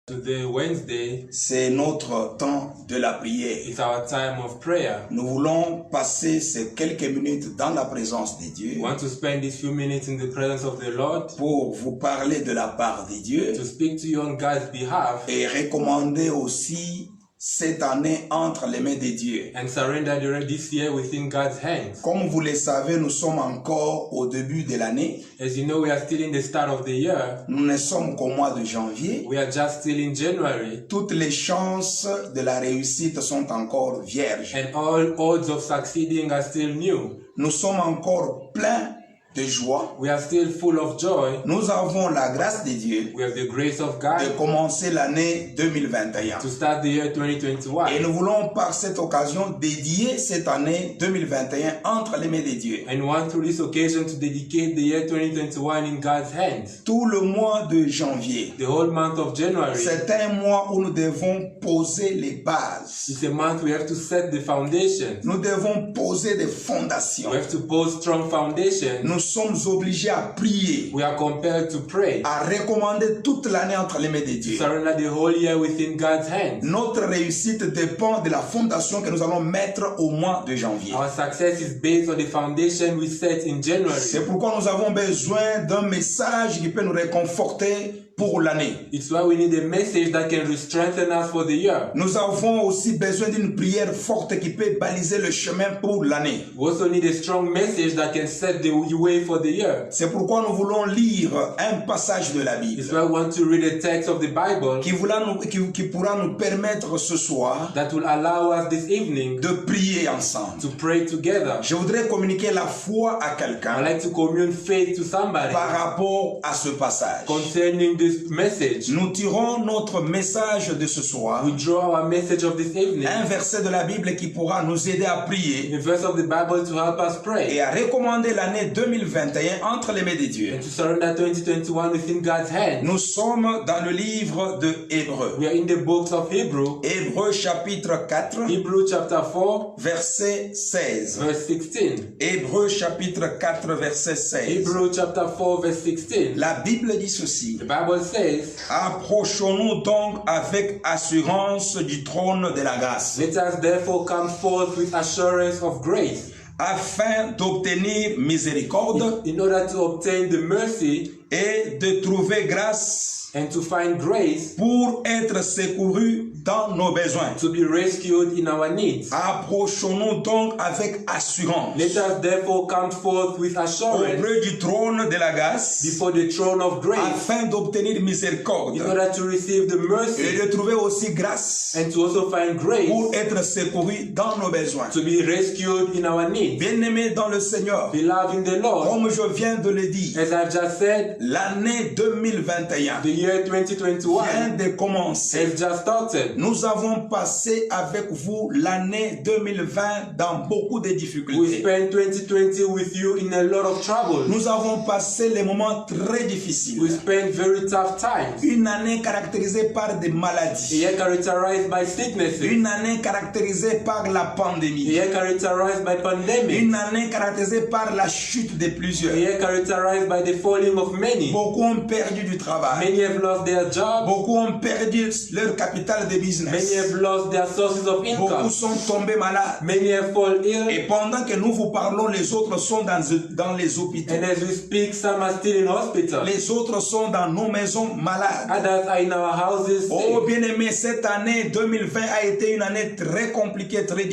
Today, Wednesday, c'est notre temps de la prière. is our time of prayer. Nous voulons passer ces quelques minutes dans la présence de We Dieu want to spend these few minutes in the presence of the Lord pour vous parler de la part de Dieu to speak to you on God's behalf et recommander aussi cette année entre les mains de Dieu. and surrender this year within God's hands. Comme vous le savez, nous sommes encore au début de l'année. As you know, we are still in the start of the year. Nous ne sommes qu'au mois de janvier. We are just still in January, Toutes les chances de la réussite sont encore vierges. and all odds of succeeding are still new. Nous sommes encore pleins de joie. We are still full of joy. Nous avons la grâce de Dieu We have the grace of de God commencer l'année 2021. to start the year Et 2021. nous voulons par cette occasion dédier cette année 2021 entre les mains de Dieu. And we want through this occasion to dedicate the year 2021 in God's hands. Tout le mois de janvier, The whole month of January c'est un mois où nous devons poser les bases. is a month we have to set the foundation. Nous devons poser des fondations. We have to pose strong foundation. Nous sommes obligés à prier, We are compelled to pray, à recommander toute l'année entre les mains de to Dieu. surrender the whole year within God's hands. Notre réussite dépend de la fondation que nous allons mettre au mois de janvier. Our success is based on the foundation we set in January. C'est pourquoi nous avons besoin d'un message qui peut nous réconforter pour l'année. It's why we need a message that can strengthen us for the year. Nous avons aussi besoin d'une prière forte qui peut baliser le chemin pour l'année. We also need a strong message that can set the way for the year. C'est pourquoi nous voulons lire un passage de la Bible It's why we want to read a text of the Bible qui pourra nous permettre ce soir that will allow us this evening de prier ensemble. to pray together. Je voudrais communiquer la foi à I'd quelqu'un like to commune faith to somebody par rapport à ce passage. concerning this message. Nous tirons notre message de ce soir, We draw our message of this evening, un verset de la Bible qui pourra nous aider à prier a verse of the Bible to help us pray et à recommander l'année 2021 entre les mains de Dieu. and to surrender 2021 within God's hands. Nous sommes dans le livre de Hébreux. We are in the books of Hebrew, Hébreux chapitre 4, Hebrew chapter 4, verset 16. verse 16. Hébreux chapitre 4, verset 16. Hebrew chapter 4, verse 16. La Bible dit ceci. The Bible says, Approchons-nous donc avec assurance du trône de la grâce, let us therefore come forth with assurance of grace, afin d'obtenir miséricorde in order to obtain the mercy et de trouver grâce and to find grace pour être secouru dans nos besoins. to be rescued in our needs. Approchons-nous donc avec assurance Let us therefore come forth with assurance auprès du trône de la grâce, before the throne of grace, afin d'obtenir miséricorde in order to receive the et mercy de trouver aussi grâce and to also find grace pour être secouru dans nos besoins. to be rescued in our needs. Bien-aimés dans le Seigneur, Beloved in the Lord, comme je viens de le dire, as I've just said, l'année 2021 the year 2021 vient de commencer. has just started. Nous avons passé avec vous l'année 2020 dans beaucoup de We difficultés. spent 2020 with you in a lot of trouble. Nous avons passé les moments très We difficiles. spent very tough times. Une année caractérisée par des A maladies. year characterized by sicknesses. Une année caractérisée par la A pandémie. year characterized by pandemic. Une année caractérisée par la chute de A plusieurs. year characterized by the falling of many. Beaucoup ont perdu du travail. Many have lost their jobs. Beaucoup ont perdu leur capital de Many business. have lost their sources of Beaucoup income. sont tombés malades. Many have fallen ill. Et pendant que nous vous parlons, les autres sont dans les hôpitaux. And as we speak, some are still in hospital. Les autres sont dans nos maisons malades. Others are in our houses Oh sick. bien-aimé, cette année 2020 a été une année très compliquée, très Beloved,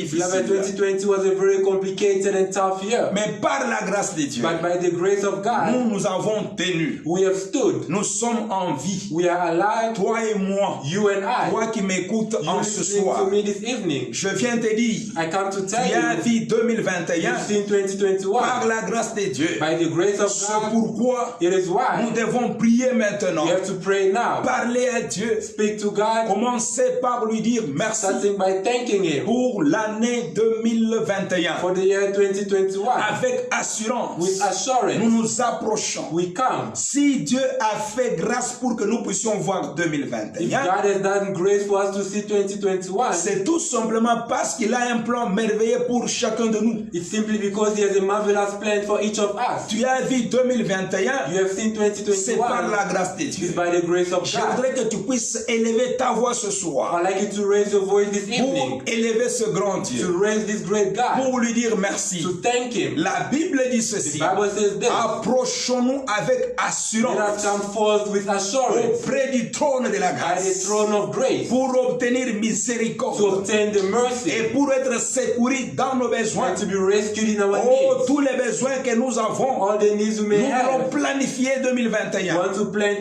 difficile. 2020 was a very complicated and tough year. Mais par la grâce de Dieu, But by the grace of God, nous avons tenu. we have stood. Nous sommes en vie. We are alive, Toi et moi, you and I. toi qui m'écoutes You en ce listening soir, to me this evening. je viens te dire, I come to tell tu as you, vie 2021 you've seen 2021. par la grâce de Dieu. By the grace of C'est God, pourquoi it is nous why devons prier maintenant. we have to pray now. Parler à Dieu. Speak to God, Commencez par lui dire merci starting by thanking Him pour l'année 2021. for the year 2021. Avec assurance, With nous assurance, nous approchons we come Si Dieu a fait grâce pour que nous puissions voir If 2021, God has done grace for us to see 2021, c'est tout simplement parce qu'il a un plan merveilleux pour chacun de nous. it's simply because He has a marvelous plan for each of us. Tu as vu 2021, You have seen c'est par 2021. la grâce de It's Dieu. by the grace of Je God. voudrais que tu puisses élever ta voix ce soir I'd like you to raise your voice this pour evening, élever ce grand Dieu, to raise this great God, pour lui dire merci. to thank Him. La Bible dit The ceci: Bible says this. approchons-nous avec Let us assurance come forth with assurance auprès du trône de la by the grâce throne of grace pour obtenir to miséricorde obtain the mercy et pour être secouru dans nos besoins. and to be rescued in our Oh, needs. tous les besoins que nous avons, All the needs we may nous voulons have. planifier We 2021. want to plan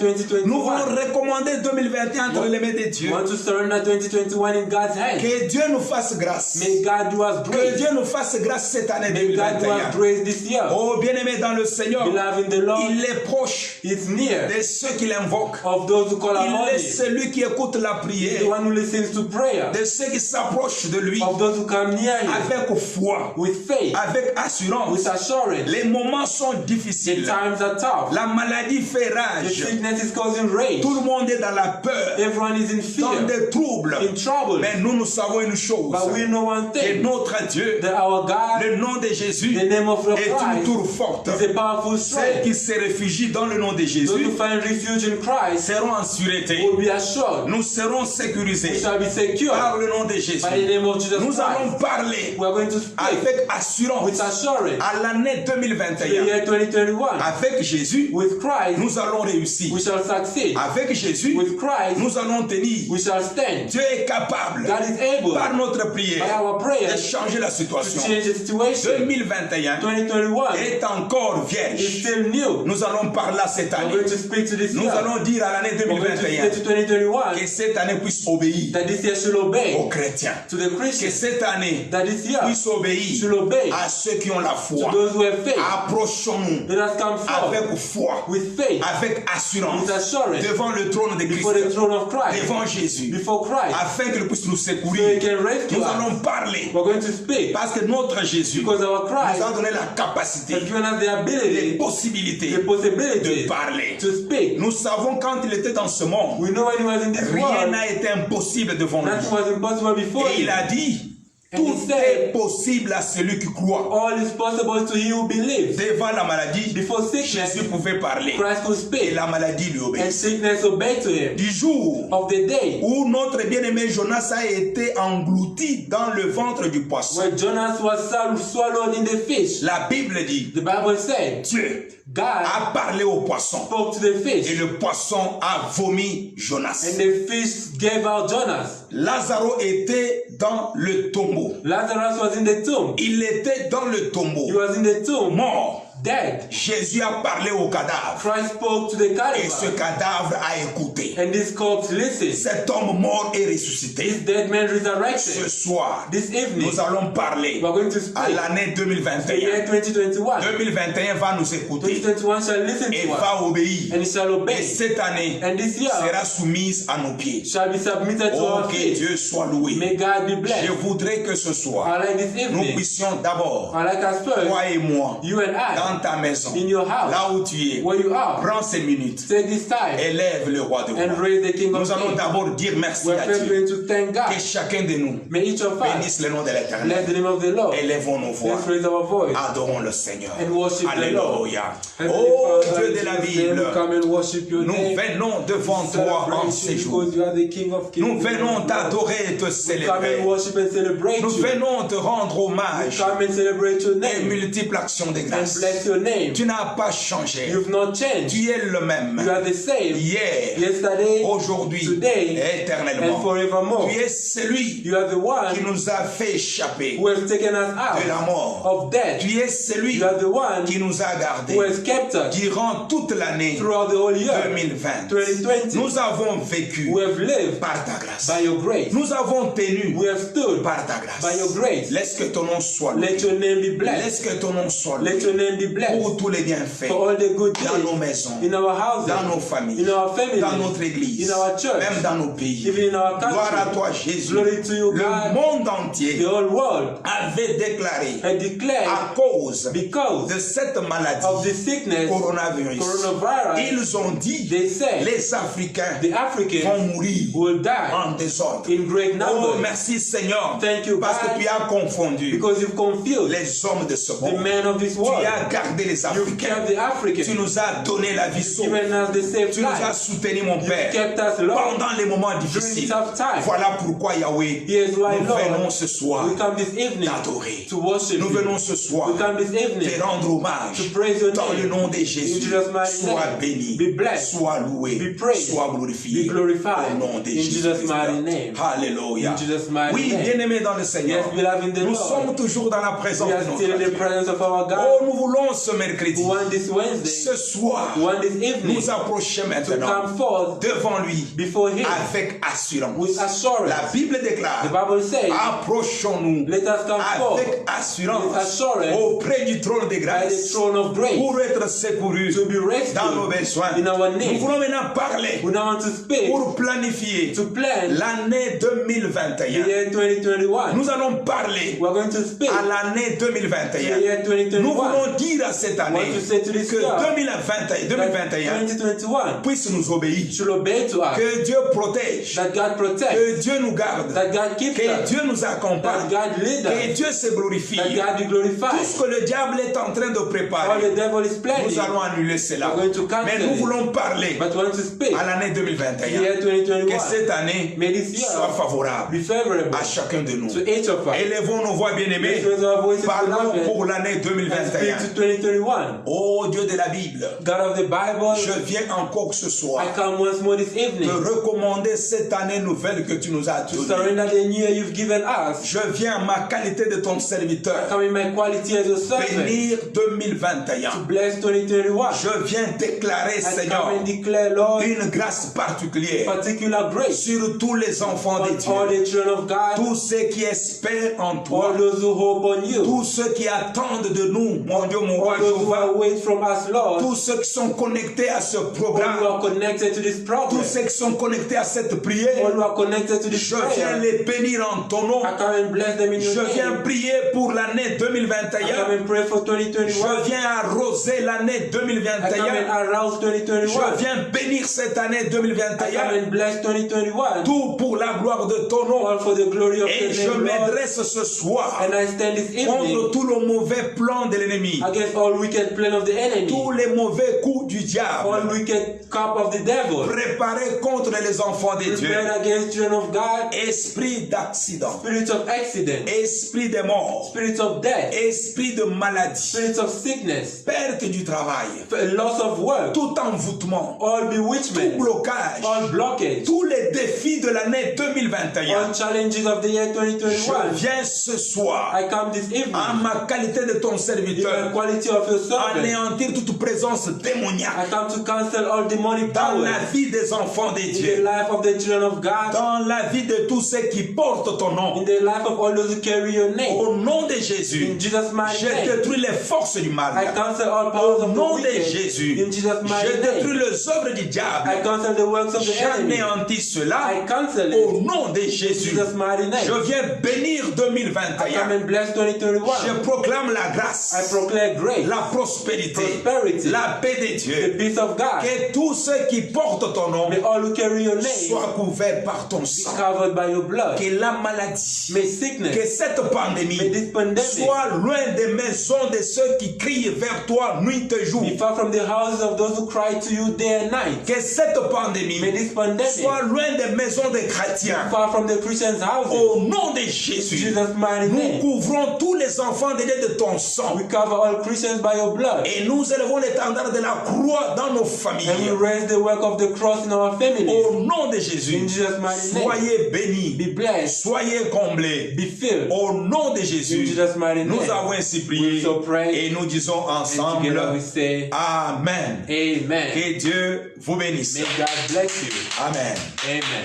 Nous voulons 2021. recommander 2021 entre les mains de We Dieu. want to surrender 2021 in God's hands. Que Dieu nous fasse grâce. May God do us Que grace. Dieu nous fasse grâce cette année May God do us 2021. grace this year. Oh, bien-aimé dans le Seigneur, Beloved in the Lord, il est proche it's near de ceux qui l'invoquent. of those who call Il upon est Him. celui qui écoute la The prière, one who listens to prayer. de ceux qui s'approchent de lui Of those who come near Him avec foi, with faith, avec assurance. with assurance. Les moments sont The difficiles. times are tough. La maladie fait The rage. sickness is causing rage. Tout le monde est dans la peur, Everyone is in dans fear, des troubles. in trouble. Mais nous savons une chose. But we know one Que thing, notre Dieu, that our God, le nom de Jésus, the name of the est une Christ, tour forte. is a powerful Ceux strength. qui se réfugient dans le nom de Those Jésus who find refuge in Christ seront en sûreté. will be assured. Nous serons We sécurisés shall be secure par le nom de Jésus. by the name of Jesus Nous allons Christ. parler We are going to speak avec assurance with assurance à l'année the 2021. year 2021. Avec Jésus, With Christ, nous allons réussir. we shall succeed. Avec Jésus, With Christ, nous allons tenir. we shall stand. Dieu est capable, God is able, par notre by prière, our de prayers, changer la to situation. change the situation. 2021 2021 est encore is vierge. still new. Nous allons parler à cette We're année. going to speak to this Nous year. allons dire à l'année We're going to 2021 say to 2021 que cette année puisse obéir that this year should aux obey chrétiens. to the Que Christians. cette année That this year puisse obéir should obey à ceux qui ont la to foi. those who have faith. Approchons-nous Let us come forth avec foi, with faith, avec assurance, with assurance devant le trône de before the Christ, throne of Christ, devant Jésus, before Christ, afin qu'il puisse nous so He secourir. can rescue Nous us. allons parler We're going to speak parce que notre Jésus because our nous Christ a donné la capacité, has given us the les ability, possibilités the possibility de parler. to speak. Nous savons quand il était dans ce monde, We know when He was in this rien world, n'a été impossible devant lui. nothing was impossible before Et il Him. a dit, And tout he said, est possible à celui qui croit. all is possible to He who believes. Devant la maladie, Before sickness, Jésus pouvait parler. Christ could Et speak, la maladie lui and obéit. sickness obeyed to Him. Du jour Of the day où notre bien-aimé Jonas a été englouti dans le ventre du poisson, where Jonas was swallowed in the fish, la Bible dit, the Bible said, Dieu God a parlé au poisson spoke to the et fish, le poisson a vomi Jonas. and the fish gave out Jonas. Lazare était dans le tombeau. Lazarus was in the tomb. Il était dans le He tombeau, was in the tomb, mort. dead. Jésus a parlé au cadavre Christ spoke to the et ce cadaver, cadavre a écouté. and this corpse listened. Cet homme mort est ressuscité. This dead man Ce resurrected. soir, This evening, nous allons parler we are going to à speak. l'année The 2021. year 2021. 2021 va nous écouter 2021 shall listen et to us, va obéir. and he shall Et obey. cette année And this year sera soumise à nos pieds. shall be submitted to Oh, our que feet. Dieu soit loué. May God be Je blessed. voudrais que ce soir, I like this nous evening. puissions d'abord, I like us first, toi et moi, you and dans I, ta maison, in your house, là où tu es, where you are, prends ces minutes, take this time élève le roi de and rois. raise the King of Nous allons Kings. d'abord dire merci We're à first Dieu. going to thank Que God. chacun de nous May each of us bénisse le nom de bless l'Éternel. the name of the Lord. Élèvons nos voix. Let's raise our voice Adorons le Seigneur. and worship the Lord. Alléluia. Heavenly Oh Father, Dieu de la in Jesus' name, Bible, we come and worship your nous name. venons devant toi en Celebrate ces you jours. because you are the King of Kings. Nous venons t'adorer et te Come célébrer. and worship and celebrate Nous you. venons te rendre hommage Come and celebrate your et name multiples actions de and grâce. bless your name. Tu n'as pas changé. You've not changed. Tu es le même. You are the same Hier, yesterday, aujourd'hui today, et and éternellement. forevermore. Tu es celui You are the one qui nous a fait échapper who has taken us de la out mort. of death. Tu es celui You are the one qui nous a gardés who has kept us durant toute l'année throughout the whole year 2020. 2020. Nous avons vécu We have lived par ta grâce. by your grace. Nous avons tenu We have stood par ta grâce. by your grace. Laisse que ton nom soit loué. Let your name be blessed. Laisse que ton nom soit loué. Let your name be be blessed pour tous les bienfaits for all the good dans nos deeds maisons, in our houses, dans nos familles, in our families, dans notre église, in our church, même dans nos pays. even in our Gloire à country. toi, Jésus. Glory to you, Le God. monde The entier whole world avait déclaré had declared à cause because de cette maladie, of the sickness, coronavirus, coronavirus, ils ont dit they said les Africains the vont Africans mourir will die en désordre. in great Oh, numbers merci Seigneur, Thank you, parce que God. tu as confondu because you've confused les hommes de ce the monde. men of this Tu world. as gardé les You've Africains. kept the Africans. Tu nous as donné la vie sauve. Given us the safe Tu nous as life. soutenu, mon You Père, kept us long pendant les moments during difficiles. tough times. Voilà pourquoi, Yahweh, Here's why, nous Lord, venons ce soir we come this evening t'adorer. to worship Nous you. venons ce soir We come this evening te rendre hommage to praise your dans name. le nom de In Jésus. Jesus' mighty Sois name. béni, Be blessed. sois loué, Be praised. sois glorifié. Be glorified. Au nom de In Jésus. Jesus' mighty name. Alléluia. In Jesus' mighty Oui, name. bien-aimés dans le Seigneur, Yes, beloved in the nous Lord. sommes toujours dans la présence We de are notre still in the Dieu. presence of our God. Oh, nous voulons ce mercredi, We want this Wednesday, ce soir, we want this evening nous approcher to maintenant come forth devant lui before Him avec assurance. with assurance. La Bible déclare, The Bible says, approchons-nous let us come forth avec assurance with assurance auprès du trône de by the grâce throne of grace pour être secourus to be rescued dans nos besoins. in our Nous need. voulons maintenant parler We now want to speak, pour planifier to plan l'année the 2021. year 2021. Nous allons parler We are going to speak à l'année the 2021. year Nous 2021. voulons dire à cette année Want to say to this que year 2021 2021 puisse nous obéir. should obey to us, Que Dieu protège. that God protects, Que Dieu nous garde. that God keeps Que us, Dieu nous that accompagne. God leads Que us, Dieu se glorifie. that God be Tout glorified. ce que le diable est en train de All préparer, the devil is planning, nous allons annuler cela. we're going to cancel Mais nous it. voulons parler But we want to speak à l'année the 2021. year Que 2021. cette année May this year soit favorable be favorable à chacun de nous. to each of us. Élevons nos voix bien-aimées. Let's raise our voices Parlons beloved, pour l'année and speak 2021. to 2021. Oh Dieu de la Bible, God of the Bible, je viens encore ce soir I come once more this te evening recommander cette année nouvelle que tu nous as to donnée. surrender the new year you've given us. Je viens en ma qualité de ton I serviteur come in my quality as your servant bénir 2021. to bless 2021. Je viens déclarer, I Seigneur, come and declare, Lord, une grâce particulière particular grace sur tous les enfants de on all Dieu, the children of God, tous ceux qui espèrent en toi, all those who hope on you, tous ceux qui attendent de nous, mon Dieu, mon roi all those who Jéhovah, await from us, Lord, tous ceux qui sont connectés à ce all who programme, are connected to this program, tous ceux qui sont connectés à cette all prière, who are connected to this je viens prayer. les bénir en ton nom. I come and bless them in Je your viens name. prier pour l'année I come 2021. and pray for Je 2021. viens arroser l'année I come and 2021. arouse 2021. Je viens bénir cette année I come 2021. and bless 2021. Tout pour la gloire de ton nom. All for the glory of Et the je name, Lord. m'adresse ce soir And I stand this evening contre tout le mauvais plan de l'ennemi, against all wicked plan of the enemy, tous les mauvais coups du all diable wicked cup of the devil, préparés contre les enfants de Dieu. prepared against children of God, Esprit d'accident, spirits of accident, esprit de mort, spirits of death, esprit de maladie, spirits of sickness, perte du travail, loss of work, tout envoûtement, all tout bewitchment, blocage, all blockage, tous les défis de l'année 2021. all challenges of the year Je 2021. viens ce soir, I come this en evening ma qualité de ton in the serviteur, quality of your servant. anéantir toute présence I démoniaque come to cancel all demonic dans la powers vie des enfants de in the Dieu, life of the children of God, dans la vie de tous ceux qui portent ton nom. in the life of all those who carry your name. Au nom de Jésus, In Jesus' mighty je name, détruis les forces du I mal. cancel all powers Au of the nom de wicked. Jésus, In Jesus' je mighty détruis name, les œuvres du diable. I cancel the works of the enemy. J'anéantis cela. I cancel Au it. nom de In Jésus, Jesus' mighty name, je viens bénir I come 2021. and bless Je 2021. proclame la I grâce, proclaim grace, la prospérité, prosperity, la paix de the Dieu. peace of God. Que tous ceux qui portent ton nom May all who carry your name soient couverts par ton be sang. covered by your blood. Que la maladie, May sickness, que cette may pandémie this pandemic soit loin des maisons de ceux qui crient vers toi nuit et jour. be far from the houses of those who cry to you day and night. Que cette May pandémie this pandemic soit loin des maisons des chrétiens. far from the Christians' houses. Au nom de In Jésus, Jesus' mighty nous name, couvrons tous les enfants de Dieu de ton sang. we cover all Christians by your blood. Et nous élevons l'étendard de la croix dans nos And we familles. raise the work of the cross in our families. Au nom de Jésus, In Jesus' mighty name, soyez bénis, be blessed, soyez comblés. be filled. Au nom de In Jésus, Jesus' mighty nous name, avons ainsi prié we so pray, et nous disons and together we ensemble say, Amen. Amen. Que Dieu vous bénisse. May God bless you. Amen. Amen.